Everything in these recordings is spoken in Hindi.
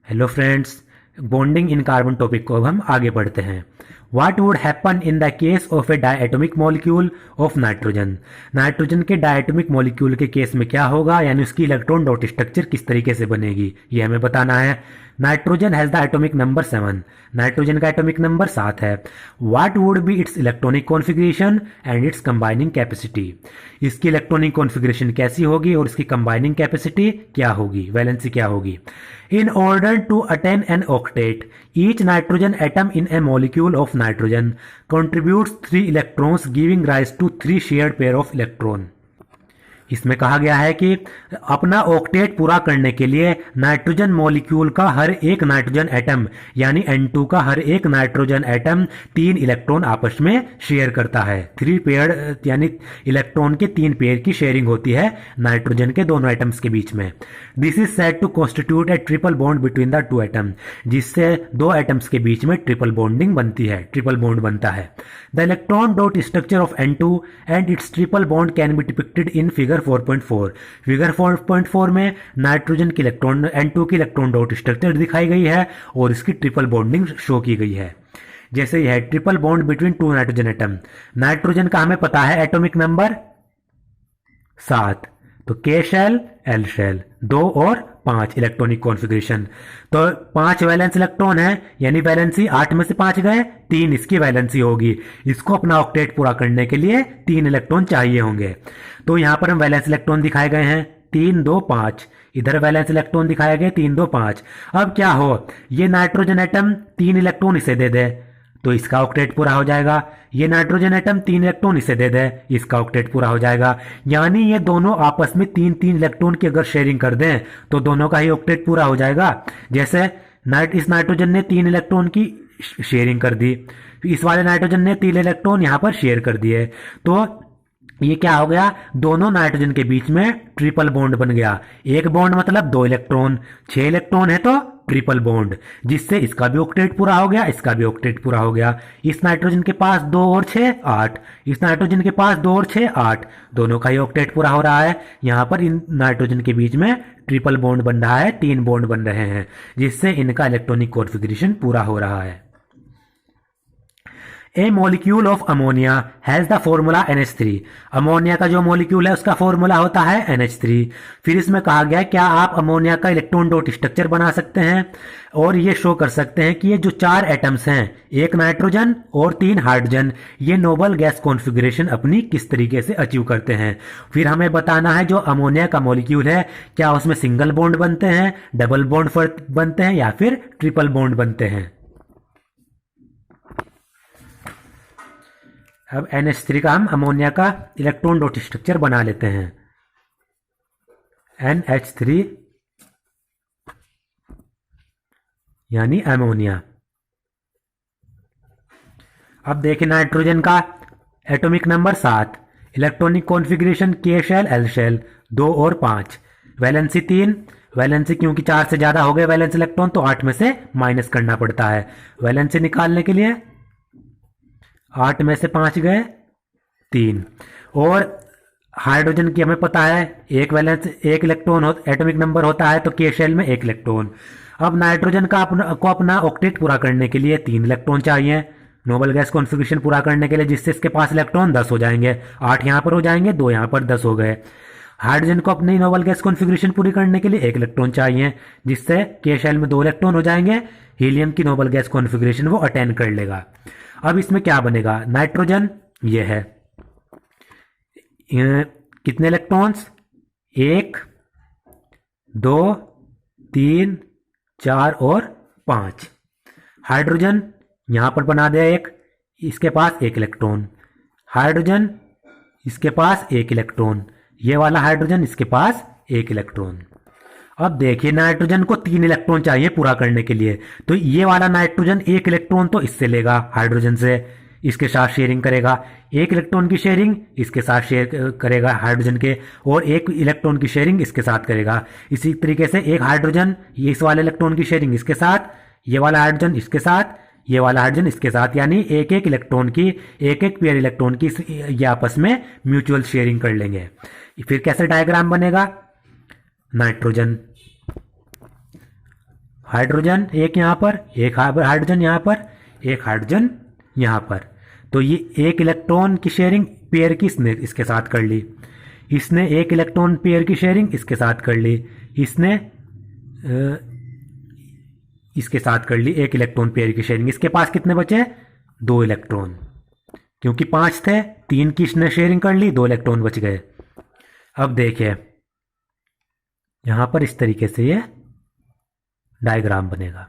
Hello friends, bonding in carbon topic को अब हम आगे बढ़ते हैं। What would happen in the case of A diatomic molecule of nitrogen. Nitrogen के डायटोमिक मॉलिक्यूल के केस में क्या होगा, यानी उसकी इलेक्ट्रॉन डॉट स्ट्रक्चर किस तरीके से बनेगी, ये हमें बताना है। Nitrogen has the atomic number 7। Nitrogen का एटॉमिक नंबर 7 है। What would be it's electronic configuration and it's combining capacity. इसकी इलेक्ट्रॉनिक कॉन्फ़िगरेशन कैसी होगी और इसकी कंबाइनिंग कैपेसिटी क्या होगी, वैलेंसी क्या होगी। In order to attain an octet, each nitrogen atom in a molecule of nitrogen contributes 3 electrons, giving rise to 3 shared pair of electron. इसमें कहा गया है कि अपना ऑक्टेट पूरा करने के लिए नाइट्रोजन मॉलिक्यूल का हर एक नाइट्रोजन एटम यानी N2 का हर एक नाइट्रोजन एटम 3 इलेक्ट्रॉन आपस में शेयर करता है। 3 पेयर यानी इलेक्ट्रॉन के 3 पेयर की शेयरिंग होती है नाइट्रोजन के दोनों एटम्स के बीच में। This is said to constitute a triple bond between the 2 atom, जिससे 2 एटम्स के बीच में ट्रिपल बॉन्डिंग बनती है, ट्रिपल बॉन्ड बनता है। The electron dot structure of N2 and it's triple bond can be depicted in figure 4.4। Figure 4.4 में नाइट्रोजन की इलेक्ट्रॉन N2 की इलेक्ट्रॉन डॉट स्ट्रक्चर दिखाई गई है और इसकी ट्रिपल बॉन्डिंग शो की गई है। जैसे यह triple bond between 2 nitrogen atom. Nitrogen का हमें पता है एटॉमिक नंबर 7, तो K शेल L शेल 2 और 5 इलेक्ट्रॉनिक कॉन्फ़िगरेशन। तो 5 वैलेंस इलेक्ट्रॉन है, यानी वैलेंसी 8 में से 5 गए, 3 इसकी वैलेंसी होगी। इसको अपना ऑक्टेट पूरा करने के लिए 3 इलेक्ट्रॉन चाहिए होंगे। तो यहां पर हम वैलेंस इलेक्ट्रॉन दिखाए गए हैं 3 2 5, इधर वैलेंस इलेक्ट्रॉन दिखाए गए 3 2 5। अब क्या हो, ये नाइट्रोजन एटम 3 इलेक्ट्रॉन इसे दे दे तो इसका ऑक्टेट पूरा हो जाएगा। ये नाइट्रोजन एटम 3 इलेक्ट्रॉन इसे दे दे, इसका ऑक्टेट पूरा हो जाएगा। यानी ये दोनों आपस में 3-3 इलेक्ट्रॉन की अगर शेयरिंग कर दें तो दोनों का ही ऑक्टेट पूरा हो जाएगा। जैसे इस नाइट्रोजन ने 3 इलेक्ट्रॉन की शेयरिंग कर दी, इस वाले नाइट्रोजन ने 3 इलेक्ट्रॉन यहां पर शेयर कर दिए, तो ये क्या हो गया, दोनों नाइट्रोजन के बीच में ट्रिपल बॉन्ड बन गया। एक बॉन्ड मतलब 2 इलेक्ट्रॉन, 6 इलेक्ट्रॉन है तो ट्रिपल बॉन्ड, जिससे इसका भी ऑक्टेट पूरा हो गया, इसका भी ऑक्टेट पूरा हो गया। इस नाइट्रोजन के पास 2 और 6 8, इस नाइट्रोजन के पास 2 और 6 8, दोनों का ही ऑक्टेट पूरा हो रहा है। यहां पर इन नाइट्रोजन के बीच में ट्रिपल बॉन्ड बन रहा है, 3 बॉन्ड बन रहे हैं, जिससे इनका इलेक्ट्रॉनिक कॉन्फ़िगरेशन पूरा हो रहा है। A molecule of ammonia has the formula NH3। Ammonia का जो मॉलिक्यूल है उसका फॉर्मूला होता है NH3। फिर इसमें कहा गया है क्या आप अमोनिया का इलेक्ट्रॉन डॉट स्ट्रक्चर बना सकते हैं और ये शो कर सकते हैं कि ये जो 4 एटम्स हैं, एक नाइट्रोजन और 3 हाइड्रोजन, ये नोबल गैस कॉन्फ़िगरेशन अपनी किस तरीके से अचीव करते हैं। फिर हमें बताना है जो अमोनिया का मॉलिक्यूल है क्या उसमें सिंगल बॉन्ड बनते हैं, डबल बॉन्ड बनते हैं या फिर ट्रिपल बॉन्ड बनते हैं। अब NH3 का हम अमोनिया का इलेक्ट्रॉन डॉट स्ट्रक्चर बना लेते हैं। NH3 यानी अमोनिया। अब देखिए नाइट्रोजन का atomic number 7, electronic configuration K shell L shell 2 और 5, वैलेंसी 3, वैलेंसी क्योंकि 4 से ज्यादा हो गए वैलेंस इलेक्ट्रॉन तो 8 में से माइनस करना पड़ता है। वैलेंसी निकालने के लिए 8 में से 5 गए 3, और हाइड्रोजन की हमें पता है एक वैलेंस 1 इलेक्ट्रॉन एटॉमिक नंबर होता है तो K शेल में 1 इलेक्ट्रॉन। अब नाइट्रोजन का अपना ऑक्टेट पूरा करने के लिए 3 इलेक्ट्रॉन चाहिए नोबल गैस कॉन्फ़िगरेशन पूरा करने के लिए, जिससे इसके पास इलेक्ट्रॉन 10 हो जाएंगे, 8 यहां पर हो जाएंगे, 2 यहां पर 10 हो गए। हाइड्रोजन को अपनी नोबल गैस कॉन्फ़िगरेशन पूरी करने के लिए 1 इलेक्ट्रॉन चाहिए, जिससे K शेल में 2 इलेक्ट्रॉन हो जाएंगे। हीलियम की नोबल गैस कॉन्फ़िगरेशन वो अटेन कर लेगा। अब इसमें क्या बनेगा, नाइट्रोजन ये है, कितने इलेक्ट्रॉन्स 1 2 3 4 और 5। हाइड्रोजन यहां पर बना दिया 1, इसके पास 1 इलेक्ट्रॉन, हाइड्रोजन इसके पास 1 इलेक्ट्रॉन, ये वाला हाइड्रोजन इसके पास 1 इलेक्ट्रॉन। अब देखिए नाइट्रोजन को 3 इलेक्ट्रॉन चाहिए पूरा करने के लिए, तो ये वाला नाइट्रोजन 1 इलेक्ट्रॉन तो इससे लेगा, हाइड्रोजन से, इसके साथ शेयरिंग करेगा, 1 इलेक्ट्रॉन की शेयरिंग इसके साथ शेयर करेगा हाइड्रोजन के, और 1 इलेक्ट्रॉन की शेयरिंग इसके साथ करेगा। इसी तरीके से एक हाइड्रोजन ये इस वाले इलेक्ट्रॉन की शेयरिंग इसके साथ, ये वाला हाइड्रोजन इसके साथ, ये वाला हाइड्रोजन इसके साथ, यानी एक एक इलेक्ट्रॉन की, एक एक पेयर इलेक्ट्रॉन की ये आपस में म्यूचुअल शेयरिंग कर लेंगे। फिर कैसे डायग्राम बनेगा, नाइट्रोजन हाइड्रोजन एक यहाँ पर, एक हाइड्रोजन यहाँ पर, एक हाइड्रोजन यहाँ पर। तो ये एक इलेक्ट्रॉन की शेयरिंग पेयर की इसने इसके साथ कर ली, इसने एक इलेक्ट्रॉन पेयर की शेयरिंग इसके साथ कर ली, इसने इसके साथ कर ली एक इलेक्ट्रॉन पेयर की शेयरिंग। इसके पास कितने बचे? 2 इलेक्ट्रॉन, क्योंकि 5 थे, 3 की इसने शेयरिंग कर ली, 2 इलेक्ट्रॉन बच गए। अब देखिए यहां पर इस तरीके से ये डायग्राम बनेगा।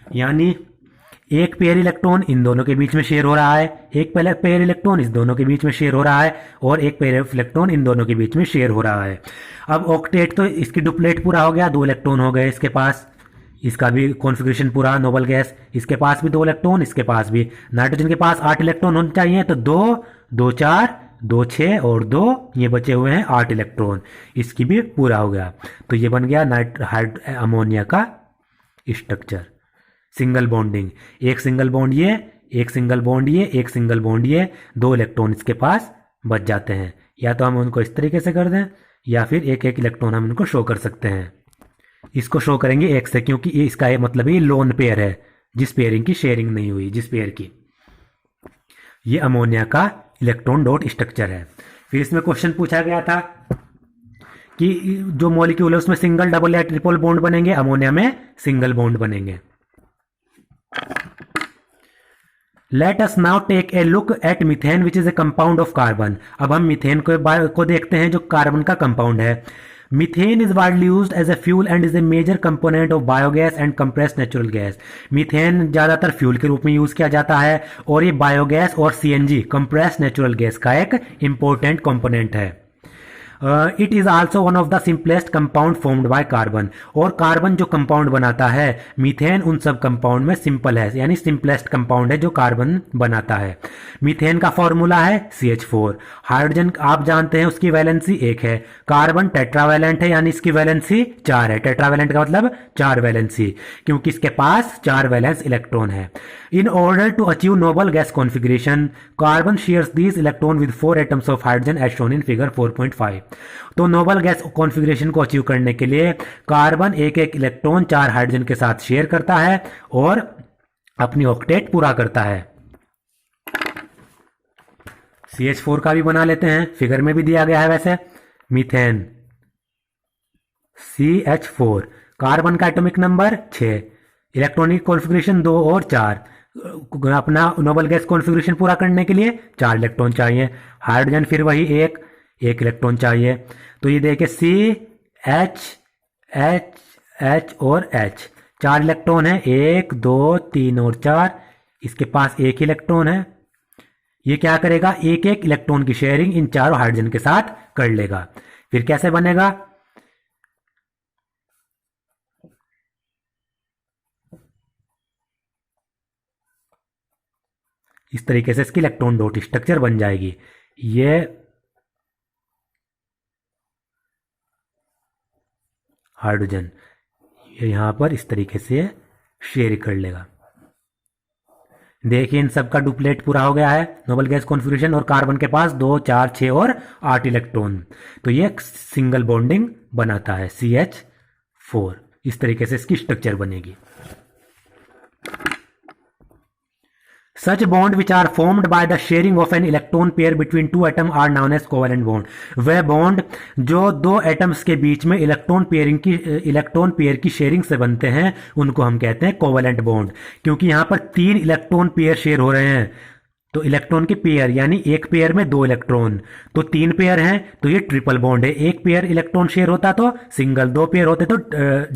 यानी एक पेयर इलेक्ट्रॉन इन दोनों के बीच में शेयर हो रहा है, एक पेयर इलेक्ट्रॉन इस दोनों के बीच में शेयर हो रहा है, और एक पेयर इलेक्ट्रॉन इन दोनों के बीच में शेयर हो रहा है। अब ऑक्टेट तो इसकी डुप्लेट पूरा हो गया, 2 इलेक्ट्रॉन हो गए इसके पास, इसका भी कॉन्फ़िगरेशन पूरा नोबल गैस, इसके पास भी 2 इलेक्ट्रॉन, इसके पास भी। नाइट्रोजन के पास 8 इलेक्ट्रॉन होने चाहिए, तो 2 2 4 2 6 और 2 ये बचे हुए हैं 8 इलेक्ट्रॉन, इसकी भी पूरा हो गया। तो ये बन गया अमोनिया का स्ट्रक्चर। सिंगल बॉन्डिंग, एक सिंगल बॉन्ड ये, एक सिंगल बॉन्ड ये, एक सिंगल बॉन्ड ये, 2 इलेक्ट्रॉन इसके पास बच जाते हैं। या तो हम उनको इस तरीके से कर दें, या फिर एक एक इलेक्ट्रॉन हम इनको शो कर सकते हैं। इसको शो करेंगे एक से, क्योंकि ये इसका ये मतलब ये लोन पेयर है, जिस पेयरिंग की शेयरिंग नहीं हुई, जिस पेयर की। ये अमोनिया का इलेक्ट्रॉन डॉट स्ट्रक्चर है। फिर इसमें क्वेश्चन पूछा गया था कि जो मॉलिक्यूल है उसमें सिंगल, डबल या ट्रिपल बॉन्ड बनेंगे, अमोनिया में सिंगल बॉन्ड बनेंगे। Let us now take a look at methane, which is a compound of carbon. अब हम मीथेन को देखते हैं, जो कार्बन का कंपाउंड है। Methane is widely used as a fuel and is a major component of biogas and compressed natural gas. Methane ज़्यादातर फ्यूल के रूप में यूज़ किया जाता है, और ये बायोगैस और CNG compressed natural gas का एक इम्पोर्टेंट कंपोनेंट है। It is also one of the simplest compound formed by carbon. और कार्बन जो कंपाउंड बनाता है, मीथेन उन सब कंपाउंड में सिंपल है, यानी सिंपलेस्ट कंपाउंड है जो कार्बन बनाता है। मीथेन का फॉर्मूला है CH4। हाइड्रोजन आप जानते हैं उसकी वैलेंसी 1 है, कार्बन टेट्रावैलेंट है, यानी इसकी वैलेंसी 4 है। टेट्रावैलेंट का मतलब 4 वैलेंसी, क्योंकि इसके पास 4 वैलेंस इलेक्ट्रॉन है। In order to achieve noble gas configuration, carbon shares these electron with 4 atoms of hydrogen as shown in figure 4.5। तो नोबल गैस कॉन्फ़िगरेशन को अचीव करने के लिए कार्बन एक एक इलेक्ट्रॉन 4 हाइड्रोजन के साथ शेयर करता है और अपनी ऑक्टेट पूरा करता है। CH4 का भी बना लेते हैं, फिगर में भी दिया गया है वैसे। मीथेन CH4, कार्बन का एटॉमिक नंबर 6, इलेक्ट्रॉनिक कॉन्फ़िगरेशन 2 और 4। अपना नोबल गैस कॉन्फ़िगरेशन पूरा करने के लिए 4 इलेक्ट्रॉन चाहिए। हाइड्रोजन फिर वही एक इलेक्ट्रॉन चाहिए। तो ये देखिए CH H H और H, 4 इलेक्ट्रॉन है, 1 2 3 और 4। इसके पास एक इलेक्ट्रॉन है। ये क्या करेगा, एक एक इलेक्ट्रॉन की शेयरिंग इन चारों हाइड्रोजन के साथ कर लेगा। फिर कैसे बनेगा, इस तरीके से इसकी इलेक्ट्रॉन डॉट स्ट्रक्चर बन जाएगी। ये हाइड्रोजन ये यहां पर इस तरीके से शेयर कर लेगा। देखिए इन सब का डुप्लेट पूरा हो गया है, नोबल गैस कॉन्फ़िगरेशन, और कार्बन के पास 2 4 6 और 8 इलेक्ट्रॉन। तो ये सिंगल बॉन्डिंग बनाता है CH4। इस तरीके से इसकी स्ट्रक्चर बनेगी। Such bond which are formed by the sharing of an electron pair between two atoms are known as covalent bond. वह बॉन्ड जो 2 एटम्स के बीच में इलेक्ट्रॉन पेयर की शेयरिंग से बनते हैं उनको हम कहते हैं कोवेलेंट बॉन्ड। क्योंकि यहाँ पर 3 इलेक्ट्रॉन पेयर शेयर हो रहे हैं, तो इलेक्ट्रॉन के पेयर, यानी एक पेयर में 2 इलेक्ट्रॉन, तो 3 पेयर हैं, तो ये ट्रिपल बॉन्ड है। एक पेयर इलेक्ट्रॉन शेयर होता तो सिंगल, 2 पेयर होते तो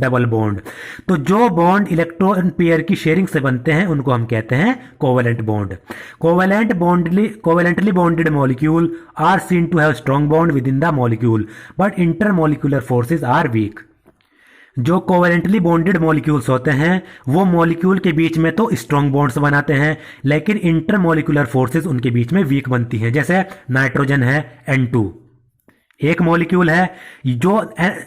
डबल बॉन्ड। तो जो बॉन्ड इलेक्ट्रॉन पेयर की शेयरिंग से बनते हैं उनको हम कहते हैं covalent bond. Covalently bonded molecule are seen to have strong bond with in the molecule but intermolecular forces are weak. जो कोवेलेंटली बॉन्डेड मॉलिक्यूल्स होते हैं वो मॉलिक्यूल के बीच में तो स्ट्रॉन्ग बॉन्ड्स बनाते हैं, लेकिन इंटरमॉलिक्यूलर फोर्सेस उनके बीच में वीक बनती हैं। जैसे नाइट्रोजन है N2, एक मॉलिक्यूल है, जो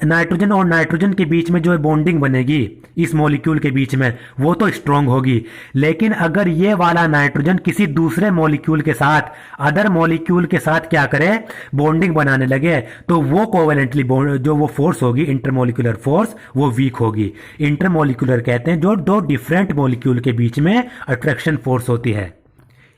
नाइट्रोजन और नाइट्रोजन के बीच में जो बॉन्डिंग बनेगी इस मॉलिक्यूल के बीच में वो तो स्ट्रांग होगी, लेकिन अगर ये वाला नाइट्रोजन किसी दूसरे मॉलिक्यूल के साथ, अदर मॉलिक्यूल के साथ क्या करे, बॉन्डिंग बनाने लगे, तो वो कोवेलेंटली जो वो फोर्स होगी, इंटरमोलिकुलर फोर्स, वो वीक होगी। इंटरमोलिकुलर कहते हैं जो दो डिफरेंट मॉलिक्यूल के बीच में अट्रैक्शन फोर्स होती है।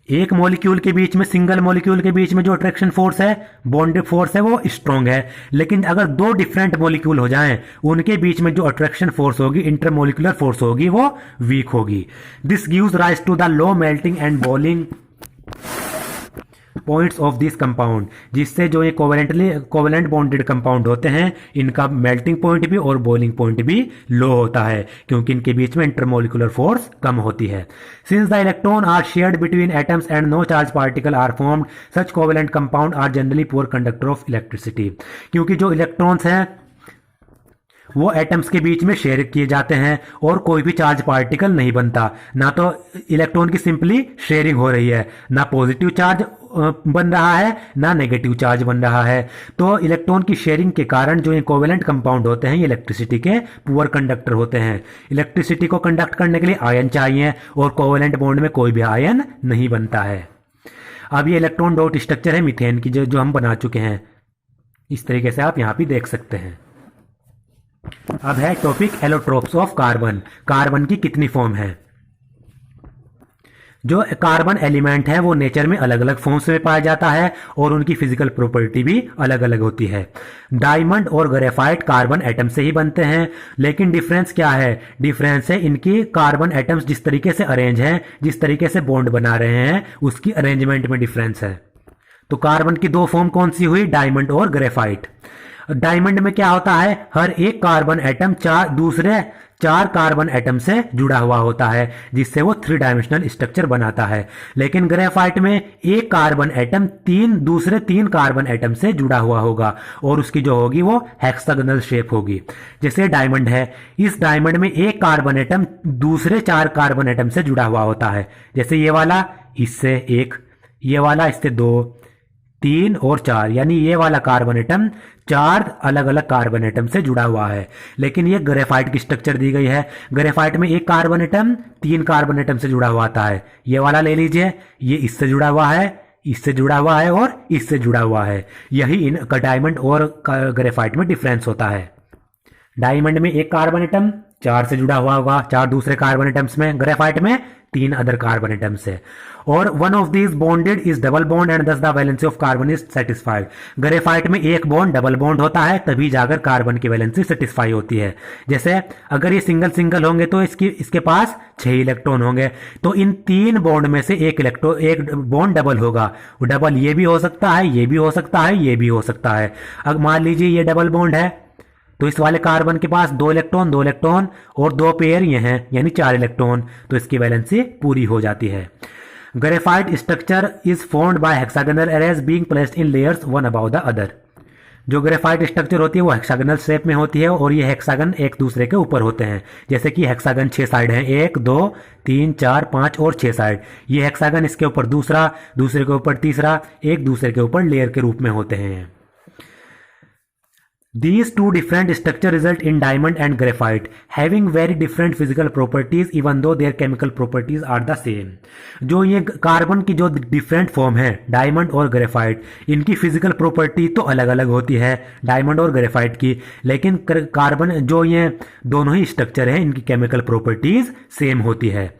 एक मॉलिक्यूल के बीच में, सिंगल मॉलिक्यूल के बीच में जो अट्रैक्शन फोर्स है, बॉन्ड फोर्स है, वो स्ट्रांग है। लेकिन अगर दो डिफरेंट मॉलिक्यूल हो जाएं, उनके बीच में जो अट्रैक्शन फोर्स होगी, इंटरमोलिकुलर फोर्स होगी, वो वीक होगी। This gives rise to the low melting and boiling points of this compound, जिससे जो ये कोवेलेंट बॉन्डेड कंपाउंड होते हैं, इनका मेल्टिंग पॉइंट भी और बॉइलिंग पॉइंट भी लो होता है, क्योंकि इनके बीच में इंटरमोलिकुलर फोर्स कम होती है। Since the electron are shared between atoms and no charge particle are formed, such covalent compound are generally poor conductor of electricity. क्योंकि जो इलेक्ट्रॉन्स हैं वो एटम्स के बीच में शेयर किए जाते हैं और कोई भी चार्ज पार्टिकल नहीं बनता, ना तो इलेक्ट्रॉन की सिंपली शेयरिंग हो रही है, ना पॉजिटिव चार्ज बन रहा है, ना नेगेटिव चार्ज बन रहा है। तो इलेक्ट्रॉन की शेयरिंग के कारण जो ये कोवेलेंट कंपाउंड होते हैं, ये इलेक्ट्रिसिटी के पुअर कंडक्टर होते हैं। इलेक्ट्रिसिटी को कंडक्ट करने के लिए आयन चाहिए और कोवेलेंट बॉन्ड में कोई भी आयन नहीं बनता है। अब ये इलेक्ट्रॉन डॉट स्ट्रक्चर है मीथेन की, जो हम बना चुके हैं। इस तरीके से आप यहाँ भी देख सकते हैं। अब है topic allotropes of carbon. Carbon की कितनी फॉर्म है? जो कार्बन एलिमेंट है वो नेचर में अलग अलग फॉर्म्स में पाया जाता है और उनकी फिजिकल प्रॉपर्टी भी अलग अलग होती है। डायमंड और ग्रेफाइट कार्बन एटम से ही बनते हैं, लेकिन डिफरेंस क्या है? डिफरेंस है इनकी कार्बन एटम्स जिस तरीके से अरेंज हैं, जिस तरीके से बॉन्ड बना रहे हैं, उसकी अरेंजमेंट में डिफरेंस है। तो कार्बन की दो फॉर्म कौन सी हुई? डायमंड और ग्रेफाइट। डायमंड में क्या होता है? हर एक कार्बन एटम दूसरे चार कार्बन एटम से जुड़ा हुआ होता है, जिससे वो 3 डायमेंशनल स्ट्रक्चर बनाता है। लेकिन ग्रेफाइट में एक कार्बन एटम दूसरे 3 कार्बन एटम से जुड़ा हुआ होगा और उसकी जो होगी वो हेक्सागोनल शेप होगी। जैसे डायमंड है, इस डायमंड में एक कार्बन एटम दूसरे 4 कार्बन एटम से जुड़ा हुआ होता है। जैसे ये वाला इससे 1, ये वाला इससे 2, 3 और 4, यानी ये वाला कार्बन एटम 4 अलग अलग कार्बन एटम से जुड़ा हुआ है। लेकिन ये ग्रेफाइट की स्ट्रक्चर दी गई है। ग्रेफाइट में एक कार्बन एटम 3 कार्बन एटम से जुड़ा हुआ आता है। ये वाला ले लीजिए, ये इससे जुड़ा हुआ है, इससे जुड़ा हुआ है और इससे जुड़ा हुआ है। यही इन डायमंड और ग्रेफाइट में डिफरेंस होता है। डायमंड में एक कार्बन एटम 4 से जुड़ा हुआ होगा, 4 दूसरे कार्बन एटम्स में। ग्रेफाइट में 3 अदर कार्बन एटम्स है। और one of these bonded is double bond and thus the valency of carbon is satisfied. Graphite में एक बॉन्ड डबल बॉन्ड होता है, तभी जाकर कार्बन की वैलेंसी सेटिस्फाई होती है। जैसे अगर ये सिंगल सिंगल होंगे तो इसके पास 6 इलेक्ट्रॉन होंगे, तो इन 3 बॉन्ड में से एक बॉन्ड डबल होगा। डबल ये भी हो सकता है, ये भी हो सकता है, ये भी हो सकता है। अब मान लीजिए ये डबल बॉन्ड है, तो इस वाले कार्बन के पास 2 इलेक्ट्रॉन और 2 पेयर ये हैं, यानी 4 इलेक्ट्रॉन, तो इसकी वैलेंसी पूरी हो जाती है। Graphite structure is formed by hexagonal arrays being placed in layers one about the other. जो ग्रेफाइट स्ट्रक्चर होती है वो हेक्सागोनल शेप में होती है और ये हेक्सागन एक दूसरे के ऊपर होते हैं। जैसे कि हेक्सागन 6 साइड हैं, 1 2 3 4 5 और 6 साइड। ये हेक्सागन इसके ऊपर दूसरा, दूसरे के ऊपर तीसरा, एक दूसरे के ऊपर लेयर के रूप में होते हैं। These two different structures result in diamond and graphite having very different physical properties even though their chemical properties are the same। जो ये कार्बन की जो डिफरेंट फॉर्म है डायमंड और ग्रेफाइट, इनकी फिजिकल प्रॉपर्टी तो अलग अलग होती है डायमंड और ग्रेफाइट की, लेकिन कार्बन जो ये दोनों ही स्ट्रक्चर है इनकी केमिकल प्रॉपर्टीज सेम होती है।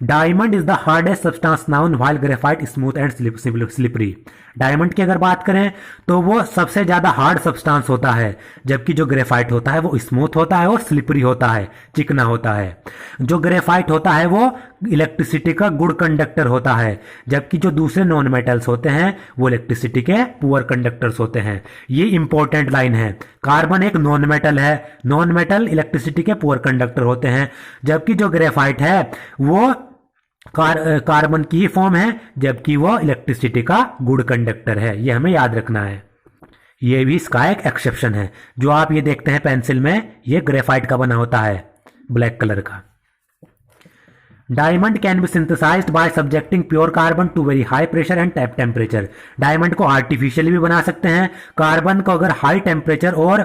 Diamond is the hardest substance noun while graphite smooth and slippery. Diamond की अगर बात करें तो वो सबसे ज्यादा हार्ड सब्सटेंस होता है, जबकि जो ग्रेफाइट होता है वो स्मूथ होता है और स्लिपरी होता है, चिकना होता है। जो ग्रेफाइट होता है वो इलेक्ट्रिसिटी का गुड कंडक्टर होता है, जबकि जो दूसरे नॉन मेटल्स होते हैं वो इलेक्ट्रिसिटी के पुअर कंडक्टर्स होते हैं। ये इंपॉर्टेंट लाइन है। कार्बन एक नॉन मेटल है, नॉन मेटल इलेक्ट्रिसिटी के पुअर कंडक्टर होते हैं, जबकि जो ग्रेफाइट है वो कार्बन की ही फॉर्म है, जबकि वो इलेक्ट्रिसिटी का गुड कंडक्टर है। ये हमें याद रखना है। ये भी इसका एक एक्सेप्शन है। जो आप ये देखते हैं पेंसिल में, ये ग्रेफाइट का बना होता है, ब्लैक कलर का। Diamond can be synthesized by subjecting pure carbon to very high pressure and temperature. Diamond को आर्टिफिशियली भी बना सकते हैं। कार्बन को अगर हाई टेम्परेचर और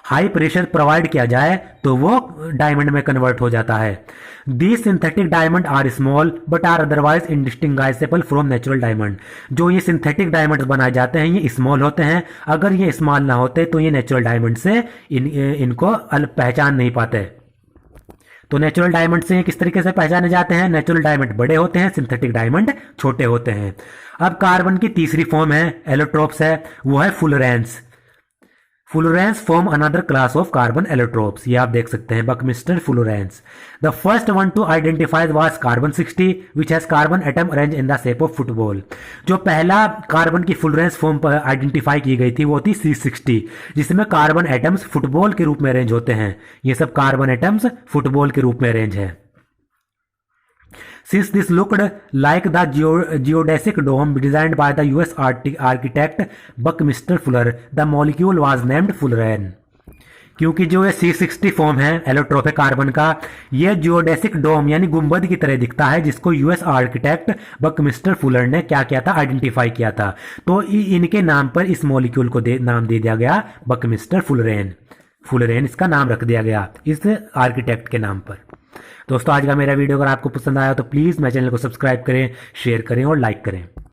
हाई प्रेशर प्रोवाइड किया जाए तो वो डायमंड में कन्वर्ट हो जाता है। These synthetic diamond are small but are otherwise indistinguishable from natural diamond. जो ये सिंथेटिक डायमंड बनाए जाते हैं ये स्मॉल होते हैं। अगर ये स्मॉल ना होते तो ये नेचुरल डायमंड से इनको पहचान नहीं पाते। तो नेचुरल डायमंड से किस तरीके से पहचाने जाते हैं? नेचुरल डायमंड बड़े होते हैं, सिंथेटिक डायमंड छोटे होते हैं। अब कार्बन की तीसरी फॉर्म है, एलोट्रोप्स है, वो है fullerenes. Fullerenes form another class of carbon allotropes. ये आप देख सकते हैं, buckminster fullerenes. The first one to identify was carbon 60 which has carbon atom arrange in the shape of football. जो पहला कार्बन की फुलरेंस फॉर्म पर आइडेंटिफाई की गई थी वो थी C60, जिसमें कार्बन एटम्स फुटबॉल के रूप में अरेंज होते हैं। ये सब कार्बन एटम्स फुटबॉल के रूप में अरेंज है। Since this looked like the geodesic dome designed by the US architect Buckminster Fuller, the molecule was named fullerene। क्योंकि जो ये C60 फॉर्म है एलोट्रोप है कार्बन का, ये जियोडेसिक डोम यानी गुंबद की तरह दिखता है, जिसको यूएस आर्किटेक्ट बकमिस्टर फुलर ने क्या किया था? आइडेंटिफाई किया था। तो इनके नाम पर इस मॉलिक्यूल को नाम दे दिया गया बकमिस्टर फुलरेन। फुलरेन इसका नाम रख दिया गया इस आर्किटेक्ट के नाम पर। दोस्तों आज का मेरा वीडियो अगर आपको पसंद आया तो प्लीज़ मेरे चैनल को सब्सक्राइब करें, शेयर करें और लाइक करें।